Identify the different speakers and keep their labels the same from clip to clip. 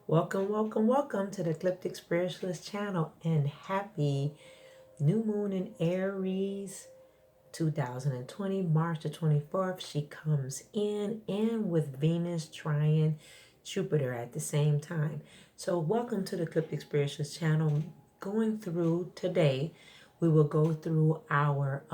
Speaker 1: Welcome, welcome, welcome to the Ecliptic Spiritualist channel and happy new moon in Aries 2020, March the 24th. She comes in and with Venus trying Jupiter at the same time. So, welcome to the Ecliptic Spiritualist channel. Going through today, we will go through our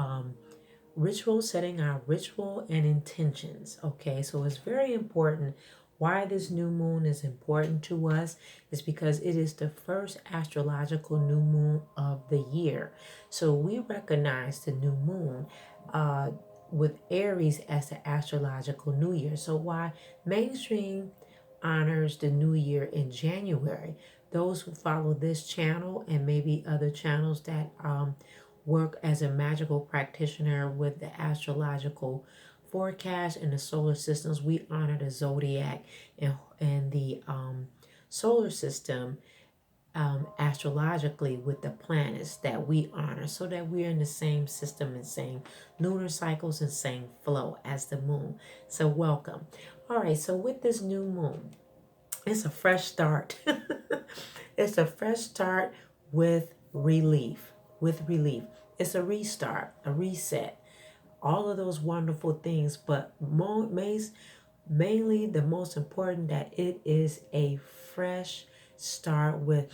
Speaker 1: ritual, setting our ritual and intentions. Okay, so it's very important. Why this new moon is important to us is because it is the first astrological new moon of the year. So we recognize the new moon uh, with Aries as the astrological new year. So why mainstream honors the new year in January, those who follow this channel and maybe other channels that work as a magical practitioner with the astrological forecast and the solar systems, we honor the zodiac and the solar system astrologically with the planets that we honor so that we're in the same system and same lunar cycles and same flow as the moon. So welcome. All right, so with this new moon, it's a fresh start. It's a fresh start with relief. With relief. It's a restart, a reset, all of those wonderful things, but mainly the most important that it is a fresh start with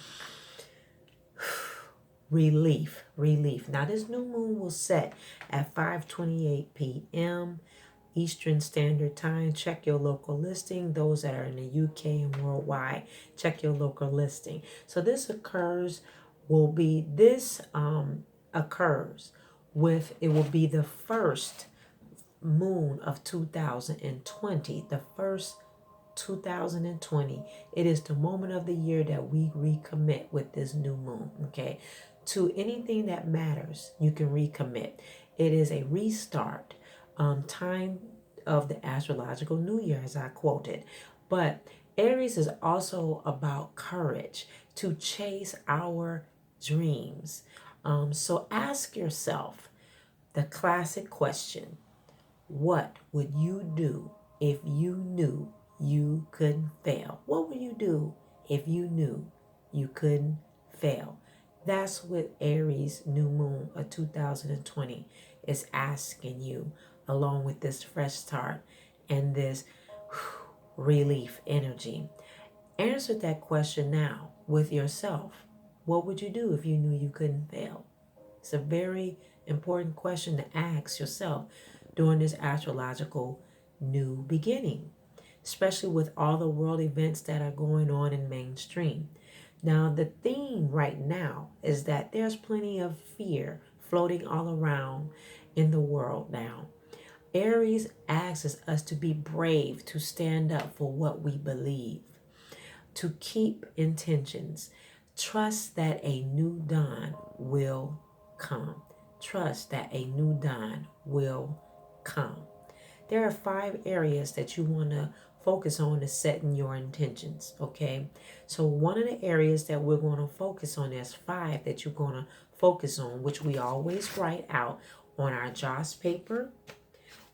Speaker 1: relief. Relief. Now this new moon will set at 5:28 p.m. Eastern Standard Time. Check your local listing. Those that are in the UK and worldwide, check your local listing. So this occurs with, it will be the first moon of 2020, the first 2020. It is the moment of the year that we recommit with this new moon. Okay, to anything that matters, you can recommit. It is a restart time of the astrological new year, as I quoted. But Aries is also about courage to chase our dreams. So ask yourself the classic question: what would you do if you knew you couldn't fail? What would you do if you knew you couldn't fail? That's what Aries new moon of 2020 is asking you, along with this fresh start and this relief energy. Answer that question now with yourself. What would you do if you knew you couldn't fail? It's a very important question to ask yourself during this astrological new beginning, especially with all the world events that are going on in mainstream. Now, the theme right now is that there's plenty of fear floating all around in the world now. Aries asks us to be brave, to stand up for what we believe, to keep intentions. Trust that a new dawn will come. Trust that a new dawn will come. There are 5 areas that you want to focus on to setting your intentions, okay? So one of the areas that we're going to focus on, there's 5 that you're going to focus on, which we always write out on our joss paper,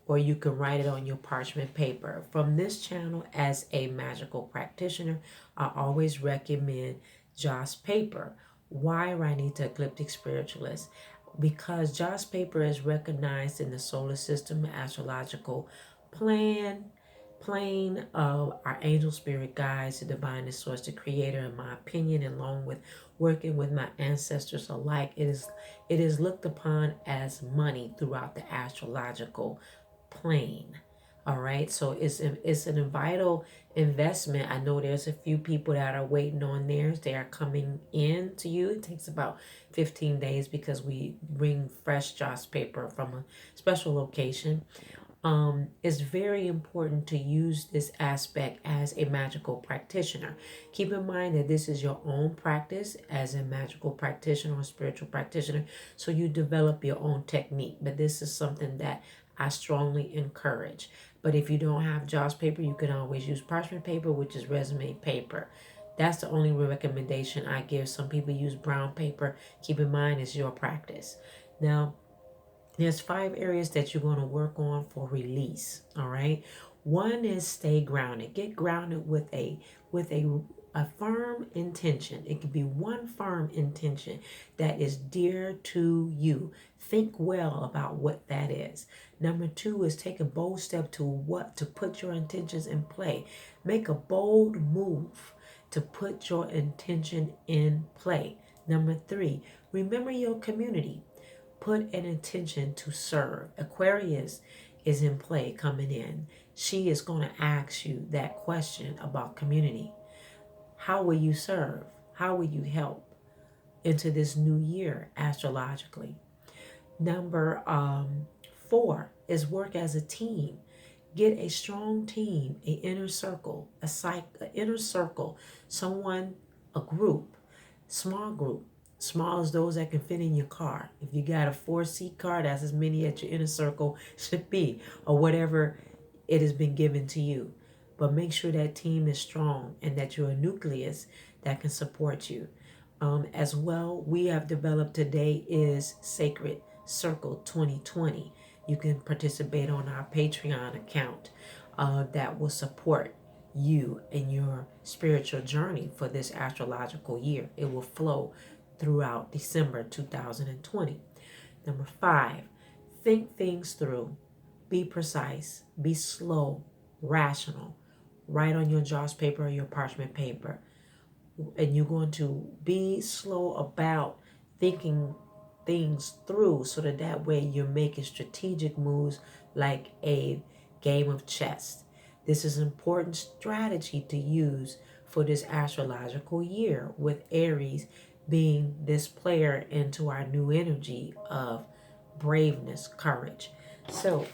Speaker 1: or you can write it on your parchment paper. From this channel, as a magical practitioner, I always recommend joss paper. Why writing to Ecliptic Spiritualist? Because joss paper is recognized in the solar system astrological plan plane of our angel spirit guides, the divine source, the creator, in my opinion, along with working with my ancestors alike. It is looked upon as money throughout the astrological plane. All right, so it's a vital investment. I know there's a few people that are waiting on theirs. They are coming in to you. It takes about 15 days because we bring fresh joss paper from a special location. It's very important to use this aspect as a magical practitioner. Keep in mind that this is your own practice as a magical practitioner or spiritual practitioner, so you develop your own technique. But this is something that I strongly encourage. But if you don't have joss paper, you can always use parchment paper, which is resume paper. That's the only recommendation I give. Some people use brown paper. Keep in mind, it's your practice. Now, there's 5 areas that you're going to work on for release. All right. One is stay grounded. Get grounded with a firm intention. It could be one firm intention that is dear to you. Think well about what that is. Number two is take a bold step to put your intentions in play. Make a bold move to put your intention in play. Number three, remember your community. Put an intention to serve. Aquarius is in play coming in. She is going to ask you that question about community. How will you serve? How will you help into this new year astrologically? Number four is work as a team. Get a strong team, an inner circle, an inner circle, someone, a group, small group. Small as those that can fit in your car. If you got a 4-seat car, that's as many as your inner circle should be, or whatever it has been given to you. But make sure that team is strong and that you're a nucleus that can support you. As well, we have developed today is Sacred Circle 2020. You can participate on our Patreon account that will support you in your spiritual journey for this astrological year. It will flow throughout December 2020. Number five, think things through. Be precise, be slow, rational. Write on your joss paper or your parchment paper. And you're going to be slow about thinking things through so that way you're making strategic moves like a game of chess. This is an important strategy to use for this astrological year, with Aries being this player into our new energy of braveness, courage. So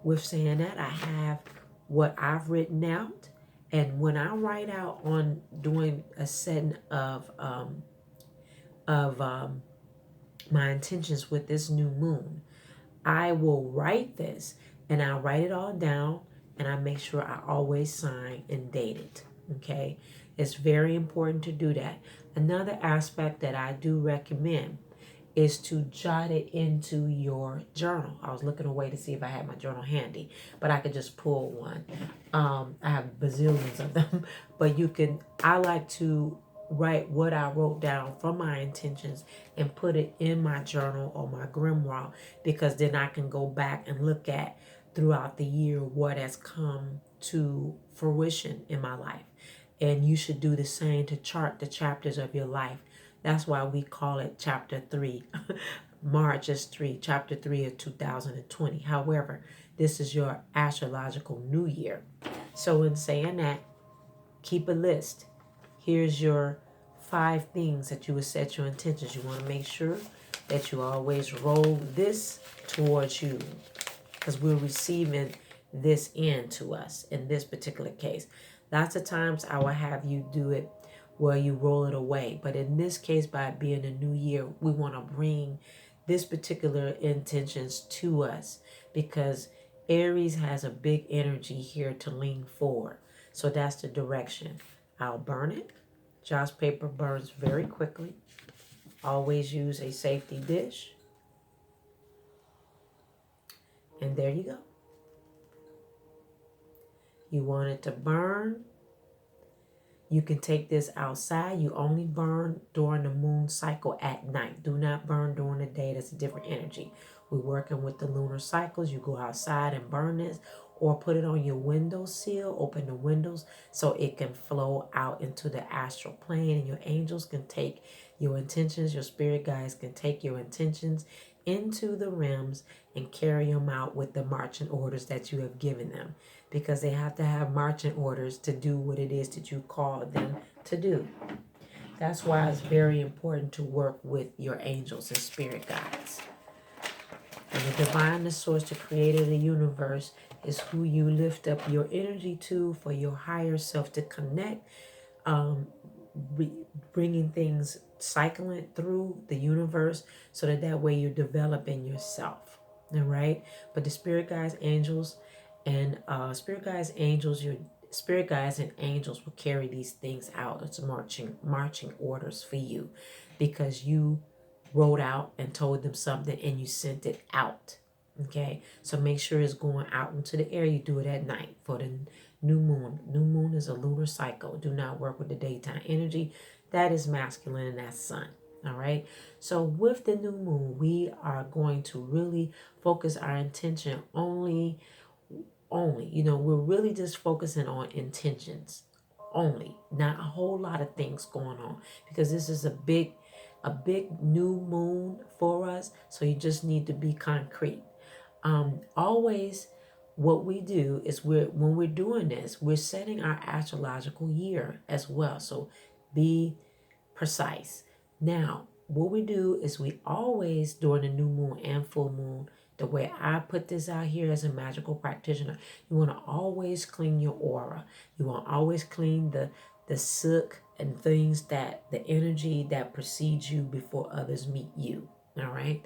Speaker 1: with saying that, I have what I've written out. And when I write out on doing a setting of my intentions with this new moon, I will write this and I'll write it all down and I make sure I always sign and date it. Okay? It's very important to do that. Another aspect that I do recommend is to jot it into your journal. I was looking away to see if I had my journal handy, but I could just pull one. I have bazillions of them, but I like to write what I wrote down from my intentions and put it in my journal or my grimoire, because then I can go back and look at throughout the year what has come to fruition in my life. And you should do the same to chart the chapters of your life. That's why we call it chapter 3. March is 3, chapter 3 of 2020. However, this is your astrological new year. So in saying that, keep a list. Here's your 5 things that you would set your intentions. You want to make sure that you always roll this towards you, because we're receiving this into us in this particular case. Lots of times I will have you do it where you roll it away. But in this case, by it being a new year, we want to bring this particular intentions to us, because Aries has a big energy here to lean forward. So that's the direction. I'll burn it. Joss paper burns very quickly. Always use a safety dish. And there you go. You want it to burn. You can take this outside. You only burn during the moon cycle at night. Do not burn during the day. That's a different energy. We're working with the lunar cycles. You go outside and burn this, or put it on your windowsill. Open the windows so it can flow out into the astral plane, and your angels can take your intentions. Your spirit guides can take your intentions into the realms and carry them out with the marching orders that you have given them, because they have to have marching orders to do what it is that you call them to do. That's why it's very important to work with your angels and spirit guides. And the divine, the source, the creator of the universe, is who you lift up your energy to for your higher self to connect, bringing things, cycling through the universe so that way you're developing yourself. All right? But the spirit guides, angels, and your spirit guides and angels will carry these things out. It's marching orders for you, because you wrote out and told them something and you sent it out. Okay, so make sure it's going out into the air. You do it at night for the new moon. New moon is a lunar cycle. Do not work with the daytime energy. That is masculine and that's sun. All right. So with the new moon, we are going to really focus our intention only. We're really just focusing on intentions only, not a whole lot of things going on because this is a big new moon for us. So you just need to be concrete. Always what we do is when we're doing this, we're setting our astrological year as well. So be precise. Now, what we do is we always, during the new moon and full moon, the way I put this out here as a magical practitioner, you want to always clean your aura. You want to always clean the soot and things that the energy that precedes you before others meet you. All right.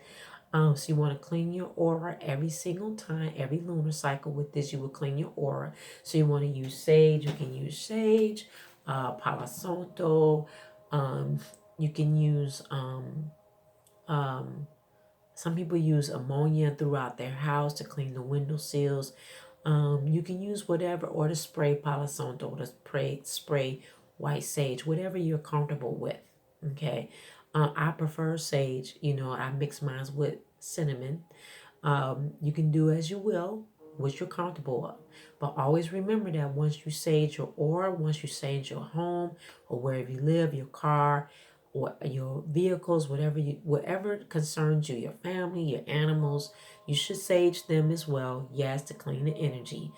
Speaker 1: So you want to clean your aura every single time, every lunar cycle. With this, you will clean your aura. So you want to use sage. You can use sage, Palo Santo. Um, you can use some people use ammonia throughout their house to clean the window sills. You can use whatever, or the spray Palo Santo, or the spray white sage, whatever you're comfortable with. Okay. I prefer sage. I mix mine with cinnamon. You can do as you will, what you're comfortable of. But always remember that once you sage your aura, once you sage your home or wherever you live, your car or your vehicles, whatever concerns you, your family, your animals, you should sage them as well. Yes, to clean the energy.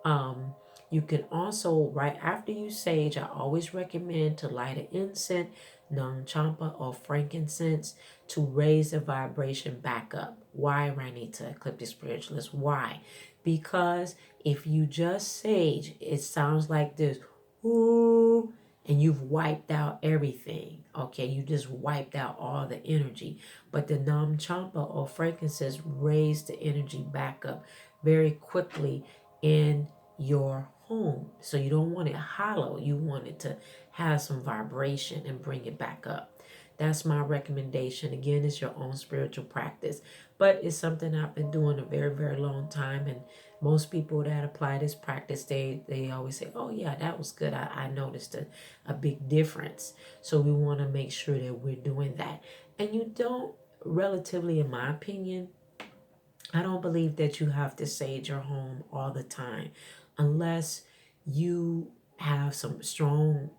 Speaker 1: Um, you can also, right after you sage, I always recommend to light an incense, non champa or frankincense to raise the vibration back up. Why, Ranita, Ecliptic Spiritualist? Why? Because if you just sage, it sounds like this, ooh, and you've wiped out everything. Okay, you just wiped out all the energy. But the Nam Champa or frankincense raise the energy back up very quickly in your home. So you don't want it hollow. You want it to have some vibration and bring it back up. That's my recommendation. Again, it's your own spiritual practice, but it's something I've been doing a very, very long time. And most people that apply this practice, they always say, oh yeah, that was good. I noticed a big difference. So we want to make sure that we're doing that. And you don't, relatively, in my opinion, I don't believe that you have to sage your home all the time unless you have some strong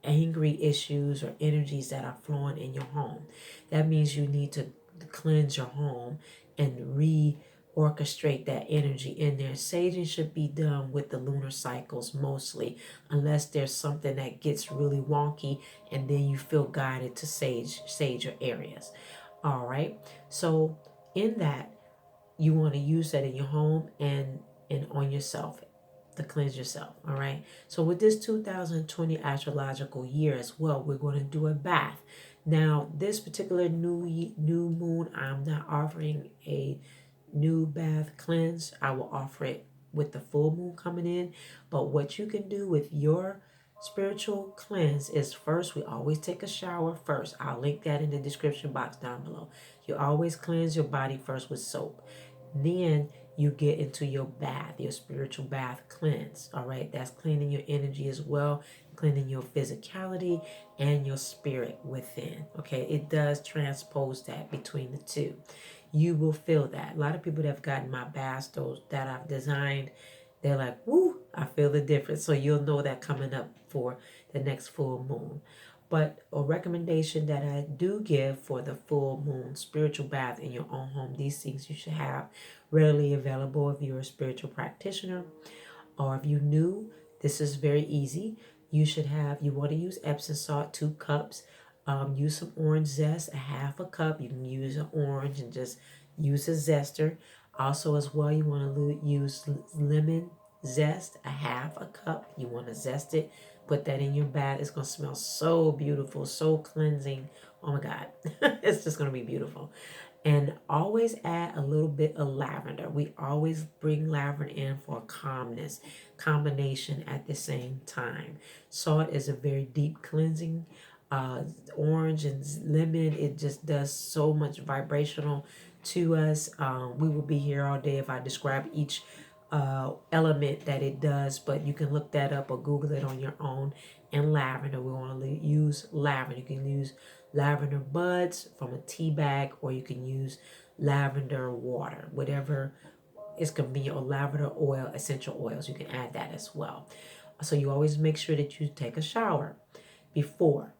Speaker 1: angry issues or energies that are flowing in your home. That means you need to cleanse your home and reorchestrate that energy in there. Saging should be done with the lunar cycles mostly, unless there's something that gets really wonky and then you feel guided to sage your areas. All right. So in that, you want to use that in your home and on yourself to cleanse yourself. All right. So with this 2020 astrological year as well, we're going to do a bath. Now, this particular new moon, I'm not offering a new bath cleanse. I will offer it with the full moon coming in. But what you can do with your spiritual cleanse is, first, we always take a shower first. I'll link that in the description box down below. You always cleanse your body first with soap. Then you get into your bath, your spiritual bath cleanse. All right, that's cleaning your energy as well, cleaning your physicality and your spirit within. Okay, it does transpose that between the two. You will feel that. A lot of people that have gotten my baths, those that I've designed, they're like, woo, I feel the difference. So you'll know that coming up for the next full moon. But a recommendation that I do give for the full moon spiritual bath in your own home, these things you should have readily available if you're a spiritual practitioner, or if you new, this is very easy. You want to use Epsom salt, 2 cups. Use some orange zest, a half a cup. You can use an orange and just use a zester. Also, as well, you want to use lemon zest, a half a cup. You want to zest it. Put that in your bath. It's going to smell so beautiful, so cleansing. Oh my God. It's just going to be beautiful. And always add a little bit of lavender. We always bring lavender in for calmness, combination at the same time. Salt is a very deep cleansing. Orange and lemon, it just does so much vibrational to us. We will be here all day if I describe each element that it does, but you can look that up or Google it on your own. And lavender, we want to use lavender. You can use lavender buds from a tea bag, or you can use lavender water, whatever is convenient, or lavender oil, essential oils. You can add that as well. So you always make sure that you take a shower before.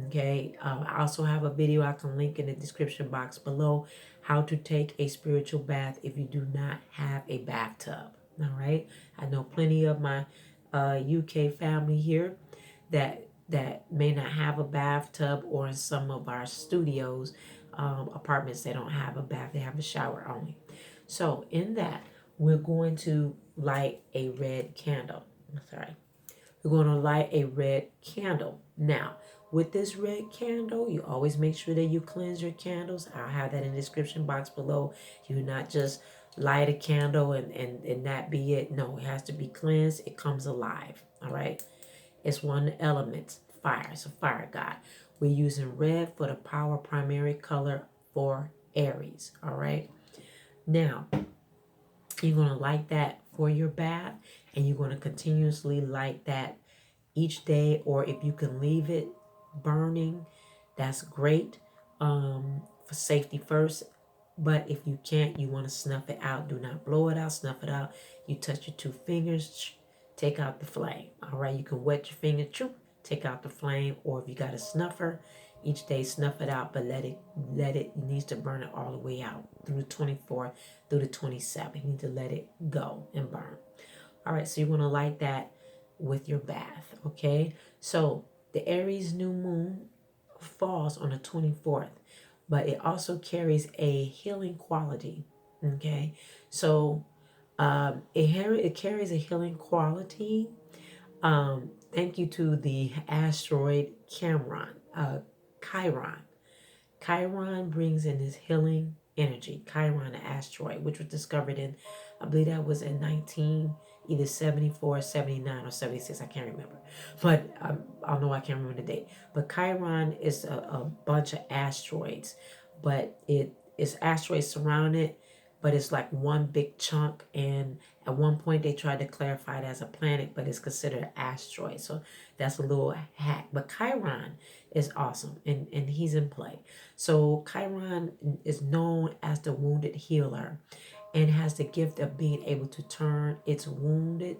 Speaker 1: Okay, I also have a video I can link in the description box below, how to take a spiritual bath if you do not have a bathtub. All right, I know plenty of my UK family here that may not have a bathtub, or in some of our studios, apartments, they don't have a bath, they have a shower only. So in that, we're going to light a red candle. Sorry. We're going to light a red candle. Now, with this red candle, you always make sure that you cleanse your candles. I'll have that in the description box below. You not just light a candle and that be it. No, it has to be cleansed. It comes alive. All right. It's one element, fire. It's a fire god. We're using red for the power primary color for Aries. All right. Now, you're going to light that for your bath, and you're going to continuously light that each day, or if you can leave it burning, that's great, for safety first. But if you can't, you want to snuff it out. Do not blow it out, snuff it out. You touch your two fingers, take out the flame. All right, you can wet your finger, take out the flame, or if you got a snuffer, each day snuff it out, but it needs to burn it all the way out through the 24th, through the 27th. You need to let it go and burn. All right, so you want to light that with your bath, okay? So the Aries new moon falls on the 24th, but it also carries a healing quality, okay? So it carries a healing quality. Thank you to the asteroid Chiron. Chiron brings in this healing energy. Chiron, the asteroid, which was discovered in, I believe that was in either 74, 79, or 76. I can't remember. But I know I can't remember the date. But Chiron is a bunch of asteroids. But it is asteroids surrounded, but it's like one big chunk. And at one point they tried to clarify it as a planet, but it's considered an asteroid. So that's a little hack. But Chiron is awesome, and he's in play. So Chiron is known as the wounded healer, and has the gift of being able to turn its wounded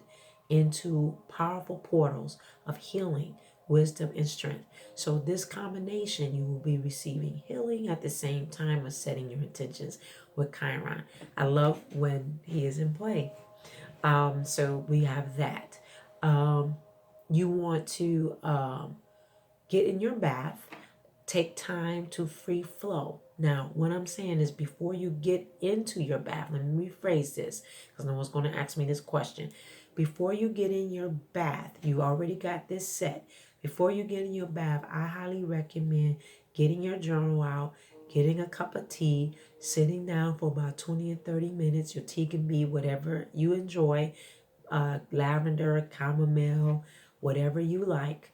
Speaker 1: into powerful portals of healing, wisdom, and strength. So this combination, you will be receiving healing at the same time as setting your intentions with Chiron. I love when he is in play. So we have that. You want to get in your bath, take time to free flow. Now, what I'm saying is, before you get into your bath, let me rephrase this because no one's going to ask me this question. Before you get in your bath, you already got this set. Before you get in your bath, I highly recommend getting your journal out, getting a cup of tea, sitting down for about 20 and 30 minutes. Your tea can be whatever you enjoy, lavender, chamomile, whatever you like.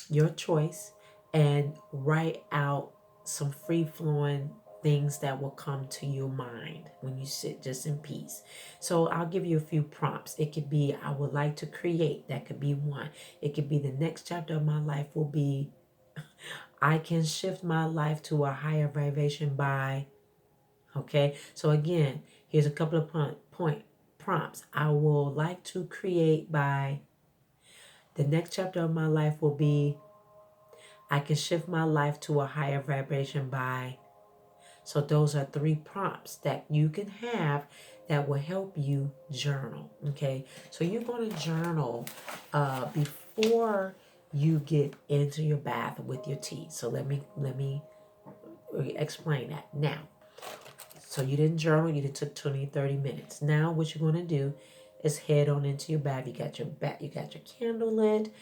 Speaker 1: Your choice, and write out some free flowing things that will come to your mind when you sit just in peace. So I'll give you a few prompts. It could be, I would like to create. That could be one. It could be, the next chapter of my life will be, I can shift my life to a higher vibration by, okay? So again, here's a couple of prompts. I will like to create by, the next chapter of my life will be, I can shift my life to a higher vibration by. So those are three prompts that you can have that will help you journal. Okay, so you're going to journal before you get into your bath with your tea. So let me explain that now. So you didn't journal, you took 20, 30 minutes. Now what you're going to do is head on into your bath. You got your candle lit.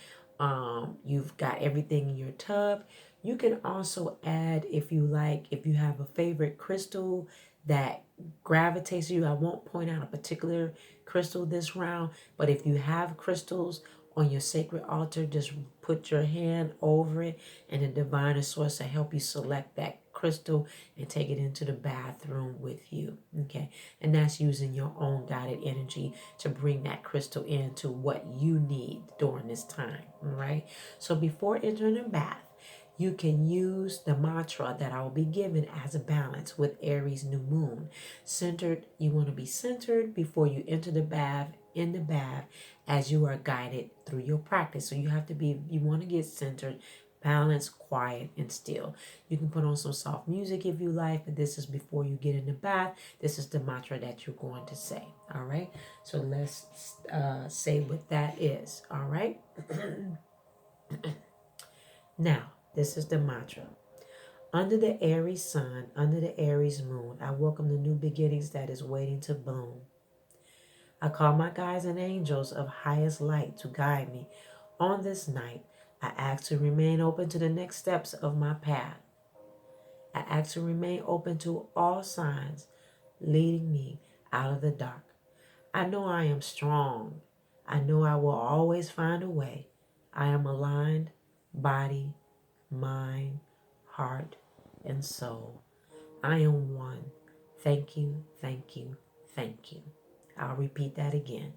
Speaker 1: You've got everything in your tub. You can also add, if you like, if you have a favorite crystal that gravitates you. I won't point out a particular crystal this round, but if you have crystals on your sacred altar, just put your hand over it, and the divine source will help you select that crystal and take it into the bathroom with you. Okay. And that's using your own guided energy to bring that crystal into what you need during this time. All right. So before entering the bath, you can use the mantra that I will be giving as a balance with Aries new moon. Centered, you want to be centered before you enter the bath, in the bath, as you are guided through your practice. So you want to get centered, balanced, quiet, and still. You can put on some soft music if you like, but this is before you get in the bath. This is the mantra that you're going to say. All right. So let's say what that is. All right. Now, this is the mantra. Under the Aries sun, under the Aries moon, I welcome the new beginnings that is waiting to bloom. I call my guides and angels of highest light to guide me. On this night, I ask to remain open to the next steps of my path. I ask to remain open to all signs leading me out of the dark. I know I am strong. I know I will always find a way. I am aligned, body, mind, heart, and soul. I am one. Thank you, thank you, thank you. I'll repeat that again.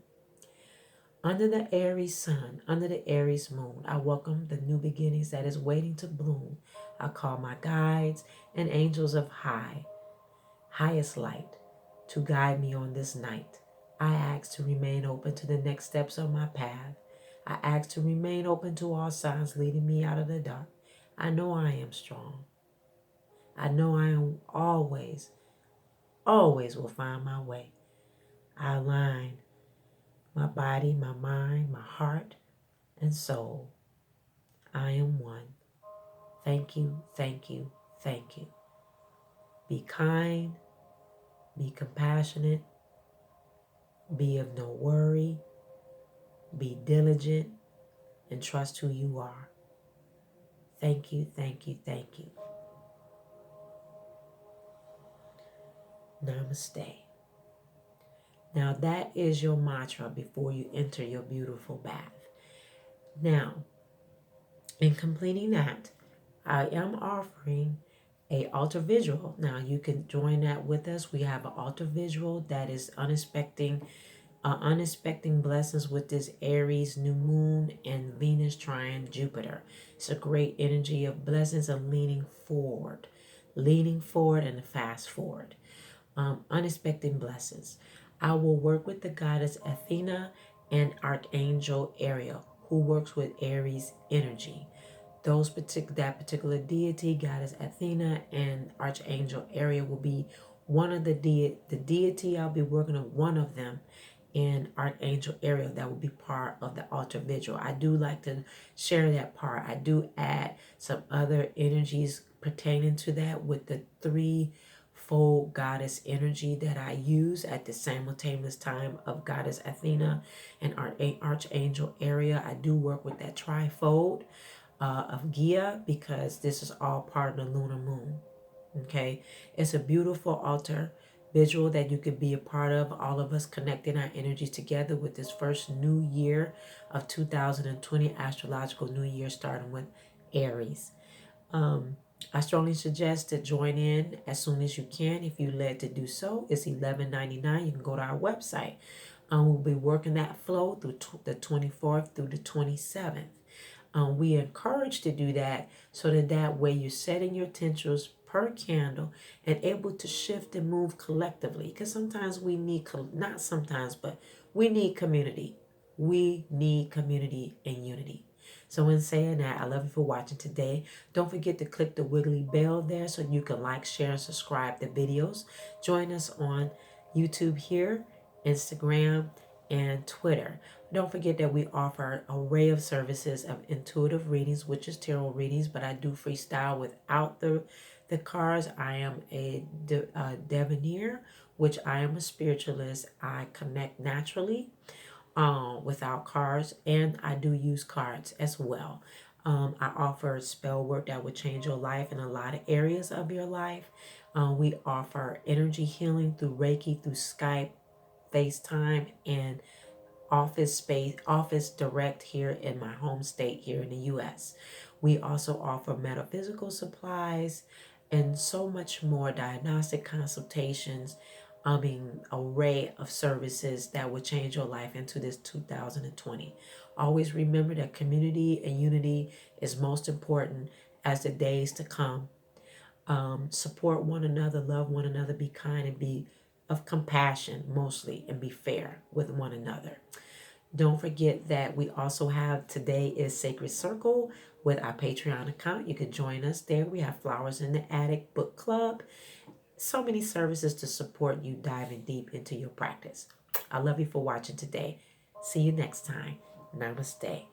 Speaker 1: Under the Aries sun, under the Aries moon, I welcome the new beginnings that is waiting to bloom. I call my guides and angels of highest light, to guide me on this night. I ask to remain open to the next steps of my path. I ask to remain open to all signs leading me out of the dark. I know I am strong. I know I am always will find my way. I align my body, my mind, my heart, and soul. I am one. Thank you, thank you, thank you. Be kind, be compassionate, be of no worry, be diligent, and trust who you are. Thank you, thank you, thank you. Namaste. Now that is your mantra before you enter your beautiful bath. Now, in completing that, I am offering a altar visual. Now you can join that with us. We have an altar visual that is unexpected blessings with this Aries new moon and Venus trine Jupiter. It's a great energy of blessings and leaning forward and fast forward. Unexpected blessings. I will work with the goddess Athena and Archangel Ariel, who works with Aries energy. That particular deity, goddess Athena and Archangel Ariel, will be one of the deity. I'll be working on one of them, and Archangel Ariel, that will be part of the altar vigil. I do like to share that part. I do add some other energies pertaining to that with the threefold goddess energy that I use at the simultaneous time of goddess Athena and Archangel Ariel. I do work with that trifold of Gia, because this is all part of the lunar moon. Okay, it's a beautiful altar visual that you could be a part of. All of us connecting our energies together with this first new year of 2020, astrological new year, starting with Aries. I strongly suggest to join in as soon as you can. If you're led to do so, it's $11.99. You can go to our website. We'll be working that flow through the 24th through the 27th. We encourage to do that so that way you're setting your intentions per candle and able to shift and move collectively. Because sometimes we need, not sometimes, but we need community. We need community and unity. So in saying that, I love you for watching today. Don't forget to click the wiggly bell there so you can like, share, and subscribe to videos. Join us on YouTube here, Instagram, and Twitter. Don't forget that we offer an array of services of intuitive readings, which is tarot readings, but I do freestyle without the cards. I am a diviner, which I am a spiritualist. I connect naturally without cards, and I do use cards as well. I offer spell work that would change your life in a lot of areas of your life. We offer energy healing through Reiki, through Skype, FaceTime, and office direct here in my home state here in the U.S. We also offer metaphysical supplies, and so much more, diagnostic consultations, array of services that will change your life into this 2020. Always remember that community and unity is most important as the days to come. Support one another, love one another, be kind, and be of compassion mostly, and be fair with one another. Don't forget that we also have today is Sacred Circle with our Patreon account. You can join us there. We have Flowers in the Attic Book Club. So many services to support you diving deep into your practice. I love you for watching today. See you next time. Namaste.